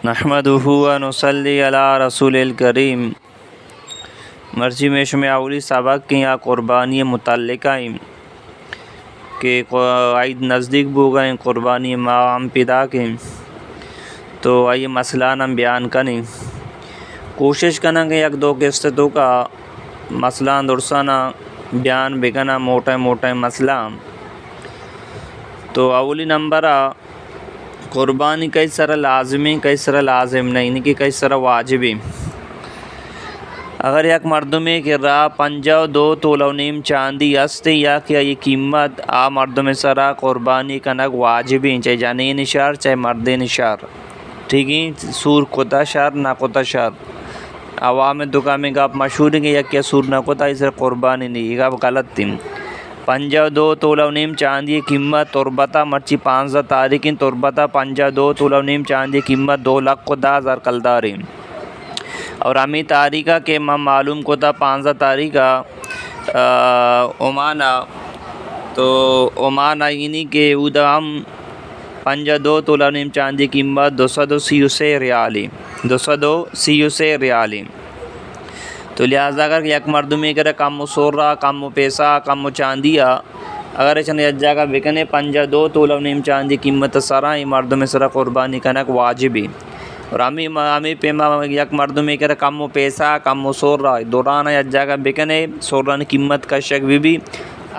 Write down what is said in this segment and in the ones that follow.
نحمدہ و نصلی علی رسول الکریم۔ مرضی میں شمع اولی سبق کے یا قربانی متعلقہ کہ عید نزدیک بو گئے قربانی ماہم پیدا کے تو آئیے مسئلہ ہم بیان کریں، کوشش کرنا کہ یک دو قسطوں کا مسئلہ درسانہ بیان بکنا موٹے مسئلہ۔ تو اولی نمبر قربانی کئی سر لازمی کئی سر لازم نہیں، یعنی کہ کئی سر واجبی۔ اگر یک مردمی کہ راہ 52 تولہ نیم چاندی است یا کہ یہ قیمت مردم سرا قربانی کنک واجبی، چاہے جانی نشار چاہے مرد نشار، ٹھیک ہے، سور کتا شار نہ کتا شار۔ عوام دکان میں گاپ مشہور ہے کہ یک کیا سور نہ کتا اسے قربانی نہیں، یہ گاپ غلط تھی۔ 52 تولہ نیم چاندی قیمت تربتہ مرچی 15 تاریخ تربتہ 52 تولہ نیم چاندی قیمت 2,10,000 کلداری، اور ہمیں تاریخہ کے معلوم کو تھا 15 تاریخ عمانہ، تو عمانہ یعنی کہ ادا ہم 52 تولہ نیم چاندی قیمت 233 ریالی 233 ریالی۔ تو لہٰذا اگر یک مردمی کرے کم و سورہ کم و پیسہ کم و چاندیا اگر ایچن یک جگہ بکنے 52 تولہ نیم چاندی قیمت سرا یہ مردم سرا قربانی کنک واجبی، اور ہمیں پیما یک مردمی کرے کم و پیسہ کم و سورہ دورانہ یک جگہ بکنے سورہ قیمت کا شک بھی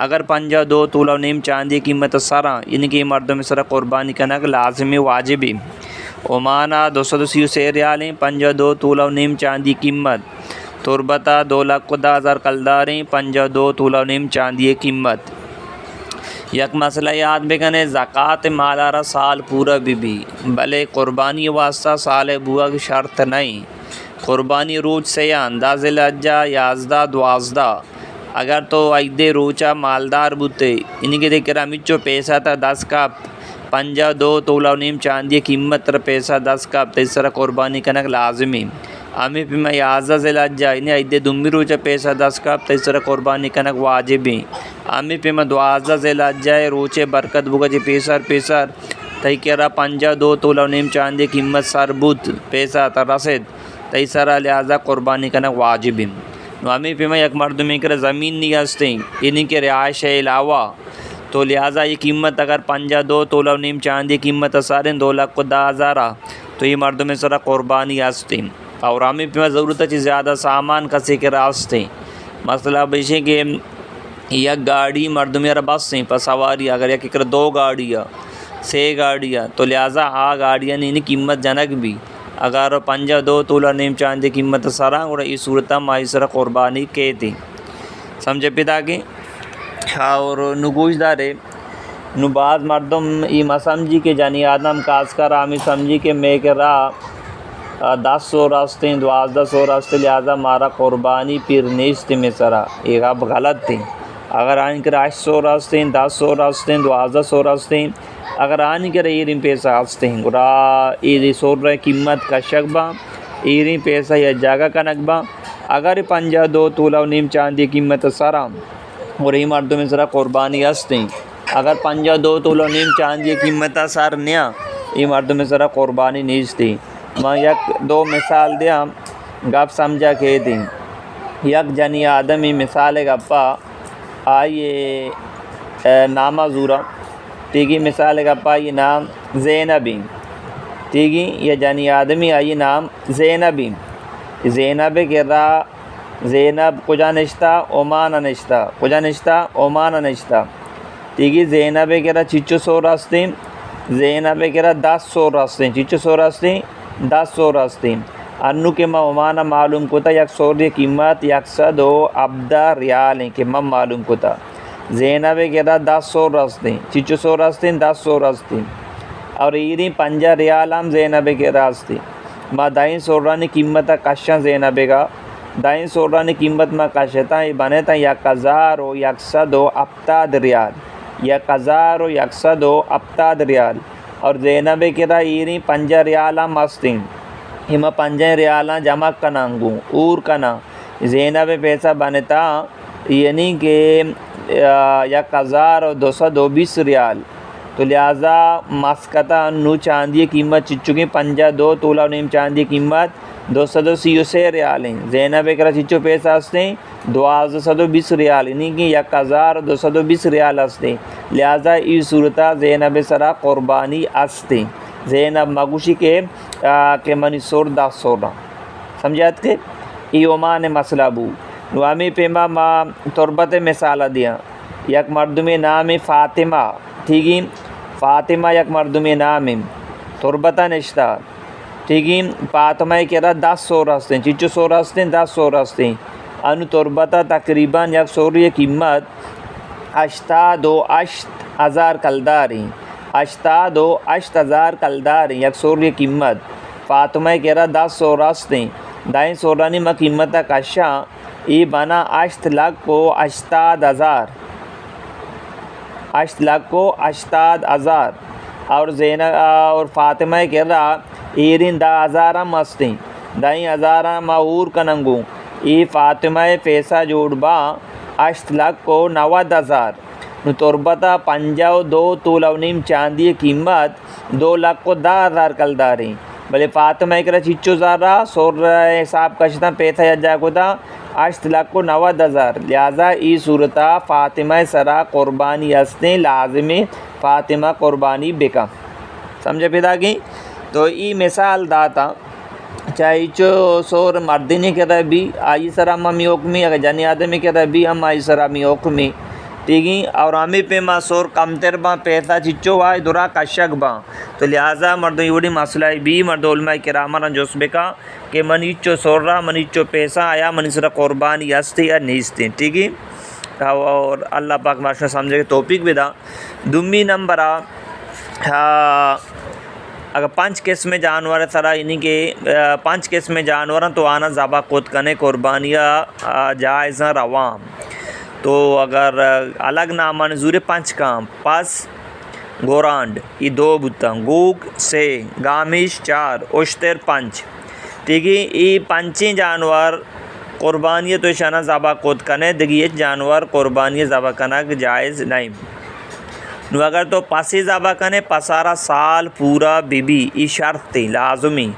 اگر 52 تولہ نیم چاندی قیمت سرا یعنی کہ مردم سرا قربانی کنک لازمی واجبی۔ عمانہ 233 ریالیں 52 تولہ نیم چاندی قیمت، تربتہ 2,10,000 کلداری 52 تولہ نیم چاندی قیمت۔ یک مسئلہ یاد بکنے زکوٰۃ مالارا سال پورا بھی بلے قربانی واسطہ سال بوا کی شرط نہیں، قربانی روز سیان 10 ذی الحجہ 11 12 اگر تو عید روچہ مالدار بوتے یعنی کہ دیکھ رہا مچو پیسہ تھا 10 کپ 52 تولہ نیم چاندی قیمت تر پیسہ 10 کپ تیسرا قربانی کنک لازمی۔ ہمیں پہ میں 11 ذی الحجہ یعنی عید دمی روچہ پیسہ 10 کپ تیسرا قربانی کنک واجبی۔ ہمیں پہ میں 12 ذی الحجہ روچے برکت بگا جی پیسر تھی کہہ رہا 52 تولہ نیم چاندی قیمت سر بوت پیسہ تر رسد تیسرا لہذا قربانی کنک واجبی۔ ہمیں پہ میں یک مردمی کرے زمین نہیں ہستے یعنی کہ رہائش علاوہ تو لہٰذا یہ قیمت اگر 52 تولہ نیم چاندی قیمت سارے 2,10,000 تو یہ مردم سرا قربانی ہستے، اور ہمیں پہ ضرورت ہے زیادہ سامان کسی کے راستے مسئلہ بیشے کہ یک گاڑی مردمی را بس ہیں پر سواری اگر یک کر 2 گاڑیاں 6 گاڑیاں تو لہٰذا گاڑیاں نہیں قیمت جنک بھی اگر 52 تولہ نیم چاندی قیمت سرا اور اس صورتہ مائی سرا قربانی کے تھی سمجھے پتا کہ اور نگوش دارے نو بعض مردم یہ سمجھی کہ جانی آدم کاس کر ہمیں سمجھی کہ میں کہ راہ 10 راستے 12 راستے لہٰذا مارا قربانی پھر نیست میں سرا ایک اب غلط تھی۔ اگر آن کر 800 راستے 10 راستے 12 راستے اگر آن کر ایرین پیسہ ہستے ہیں گرا ایری سور رہے قیمت کا شکبہ ایرین پیسہ یا جگہ کا نقبہ اگر 52 تولہ نیم چاندی قیمت سرا اور یہ مردوں میں سرا قربانی ہستے ہیں اگر 52 تولہ نیم چاندی قیمت سر نیا یہ مردوں میں سرا قربانی نیستی۔ میں یک دو مثال دیا گپ سمجھا کہ دیں یک جنی آدمی مثال گپا آئیے نامہ زورا ٹھیک ہے، مثال گپا یہ نام زینبی ٹھیک ہے، یہ جنی آدمی آئیے نام زینبی زینب کے راہ زینب کجا نشتہ عمان نشتہ کجا نشتہ عمان نشتہ ٹھیک ہے، زینب کے راہ 600 راستے زینب کے راہ 10 راستے 600 راستے 10 راستے انو کے میں عمانہ معلوم کو تھا 100 قیمت 110 ریال ہیں کہ میں معلوم کو تھا زینب کے راہ 10 راستے 600 راستے 10 راستے اور ایری 5 ریال ہم زینب کے راستے میں 200 قیمت کشاں زینب کا 200 قیمت میں کشتا یہ بنے تھا 1,170 ریال 1,170 ریال اور زینب کے راہ ایری 5 ریال ہم ہستے ہما 5 ریال جمع کنانگوں اور کنا زینب پیسہ بنتا یعنی کہ 1,220 ریال تو لہٰذا مسکتا نو چاندی قیمت چچو کی 52 تولا نیم چاندی قیمت 233 ریال ہیں. زینب کرا چچو پیسہ ہستے 1220 ریال یعنی کہ 1220 ریال ہستے. لہٰذا ای صورتہ زینب سرا قربانی ہستے. زینب مگوشی کے منی سور 10 سورہ سمجھات کے ای عمان مسئلہ بو. نو ہمیں پیما ما تربت مثالہ دیا. یک مردمی نام فاطمہ ٹھیک ہے، فاطمہ یک مردمی نام تربتہ نشتہ ٹھیک ہے. فاطمہ کے رہا 10 سورہ ہستے چچو سورہ ہستے 10 سورہ ہستے. انو تربتہ تقریباً یک سوری قیمت 88,000 کلداری 88,000 کلداری یک سوری قیمت. فاطمہ کے رہا 10 سورہ ہستے دائیں سورہ نیمہ قیمت کشا ای بنا 8,80,000 8,80,000 اور زینب اور فاطمہ کے رہا ایرین 10,000 ہم ہستے دائیں 1000 مہور کننگو. ای فاطمہ پیسہ جوڑ با 8,90,000. نو تربتہ 52 تولا نیم چاندی قیمت 2,10,000 کلداری. بلے فاطمہ کے رہا چچو زارا سور حساب کشتا پیسہ یجا کو دا 8,90,000. لہذا ای صورتہ فاطمہ سرا قربانی ہستے لازمی فاطمہ قربانی بکا. سمجھے پیدا کی. تو ای مثال داتا چاہی چو سور مردینی کے رہا بھی آئی سرا ہمی حکمی اگر جنی آدمی کے رہا بھی ہم آئی سرا ہمی حکمی ٹھیک ہے. اور ہمیں پہ ما سور کم تر با پیسہ چچو آئی درا کشک با. تو لہٰذا مردوں یوڑی مسئلہ بھی مرد علماء کرامہ جوس بکا کہ منیچو سور رہا منیچو پیسہ آیا منی سرا قربانی ہستے یا نیستے ٹھیک ہے. اور اللہ پاک ماشاء سمجھے کہ توفیق بھی دا. دومی نمبر اگر 5 قسم جانور سرا یعنی کہ 5 قسم جانور تو آنا ذبح خود کنے قربانیاں جائز رواں. تو اگر الگ نام منظور 5 کام پس گورانڈ یہ 2 بتا گوگ سے گامش 4 اشتر 5 ٹھیک ہے. یہ 5 جانور قربانی تو شانہ ذبح خود کنے دگی جانور قربانی ذبح کنا جائز نہیں. نو اگر تو پاسی ذبح کنے پسارا سال پورا بی بی ای شرط تھی لازمی.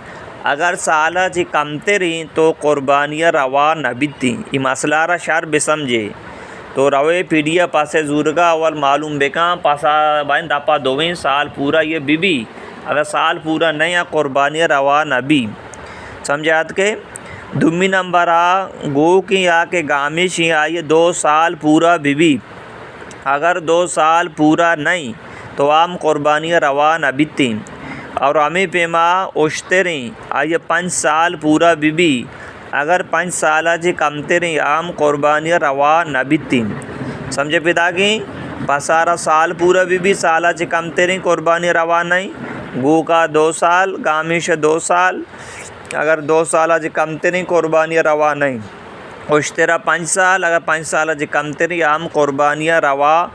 اگر سالہ چی کمتے رہیں تو قربانیاں روا نبیتی. ای مسئلہ را شر بسمجھے تو روے پیڈیا پاسے زورگا اول معلوم بکاں پاسا بائن داپا دویں سال پورا یہ بی بی. اگر سال پورا نہیں قربانیاں روا نبی سمجھات کے. دومی نمبر گو کی آ کے گامش ہی آئیے 2 سال پورا بی بی. اگر 2 سال پورا نہیں تو عام قربانیاں روا نبیتی. اور ہمیں پیما اشتریں آئیے 5 سال پورا بی بی. اگر 5 سالہ جی کمتے رہیں عام قربانیاں روا نبیتی. سمجھے پیدا کی. پسارا سال پورا بی بی سالہ جی کمتے رہیں قربانی روا نہیں. گو کا 2 سال گامش 2 سال اگر 2 سالہ جی کمتے رہیں قربانیاں روا نہیں. اشترا 5 سال اگر 5 سالہ جی کمتے رہیں عام قربانیاں روا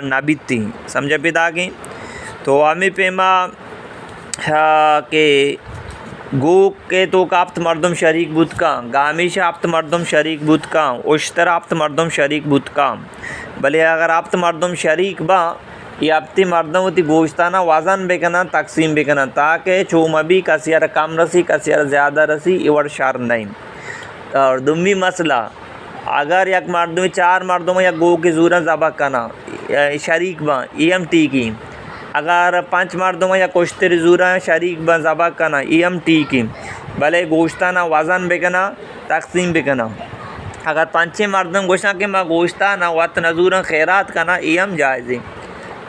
نبیتی. سمجھے پیدا کی. تو ہمیں پیما کہ گو کے تو کافت مردم شریک بود کا گامیش آفت مردم شریک بود کا اشتر آفت مردم شریک بود کا. بلے اگر آفت مردم شریک با یہ آفتی مردم ہوتی گوشتانہ وزن بکنا تقسیم بکنا تاکہ چوم بھی کسی ار کم رسی کسی ار زیادہ رسی ایور شر نہیں. اور دومی مسئلہ اگر یک مردم 4 مردم یا گو کی زورہ ذبح کنا شریک با ای ہم ٹھیکی. اگر 5 مردم یا کشتر زورہ شریک با ذبح کنا ای ہم ٹھیکی. بلے گوشتانہ وزن بکنا تقسیم بکنا. اگر 5 مردم گوشتہ کہ ما گوشتانہ وقت نظورہ خیرات کنا ای ہم جائزی.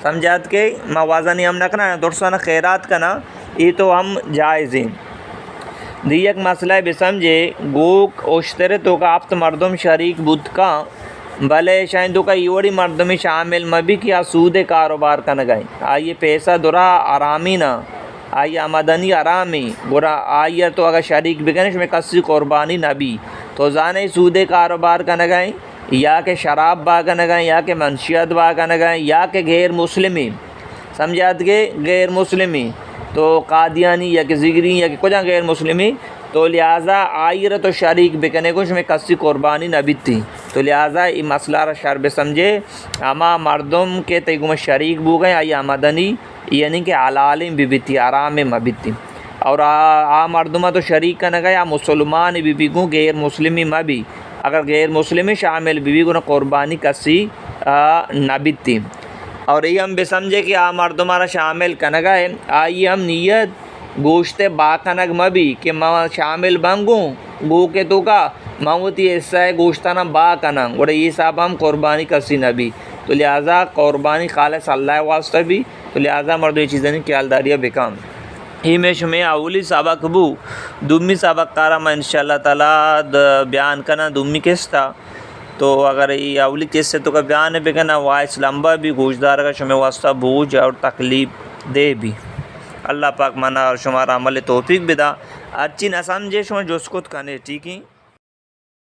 سمجھات کہ ما وزن ہم نکنا درسانہ خیرات کنا ای تو ہم جائزی. دی یک مسئلہ بسمجھے گوک اشتر تو کا آفت مردم شریک بود کا بھلے شاید تو کا ایوڑی مردمی شامل مبی کیا سود کاروبار کا نگائیں. آئیے پیسہ درا آرامی نہ آئیے آمدنی آرامی برا آئیے تو اگر شریک بکنش میں کسی قربانی نبی تو زانے سود کاروبار کا نگائیں یا کہ شراب با کا نگائیں یا کہ منشیات با کا نگائیں یا کہ غیر مسلمی. سمجھات کے غیر مسلمی تو قادیانی یا کہ زگری یا کہ کجا غیر مسلمی تو لہٰذا آئیر تو شریک بکنے کچھ میں کسی قربانی نبی تھی. تو لہٰذا یہ مسئلہ را شرب سمجھے اما مردم کے تیگم شریک بو گئے آئی آمدنی یعنی کہ علالم بیتی آرام مبتی اور مردمہ تو شریک کا نہ گئے مسلمان بی کو غیر مسلمی مبی اگر غیر مسلمی شامل بی کو نہ قربانی کسی نبتی اور یہ ہم بے سمجھے کہ مردمہ را شامل کنہ گئے آئی ہم نیت گوشت با کنگ مبی کہ میں شامل بنگوں گو کے تو کا موتی حصہ ہے گوشتانہ با کننگ اور یہ صاحب ہم قربانی کسی نبی تو لہٰذا قربانی خالص اللہ واسطہ بھی تو لہٰذا مردو یہ چیزیں خیال داریہ بکام ہی میں شمیں اولی سبق بو دومی سبق کارا میں انشاءاللہ تعالیٰ بیان کرنا دومی کس تھا تو اگر یہ اولی کس سے تو کا بیان ہے بکنا وائس لمبا بھی گوشدار کا شمیں واسطہ بوجھ اور تکلیف دے بھی اللہ پاک منا اور شمار عمل توفیق بدا اچھی نہ سمجھے شمیں جس کو کھانے ٹھیک ہی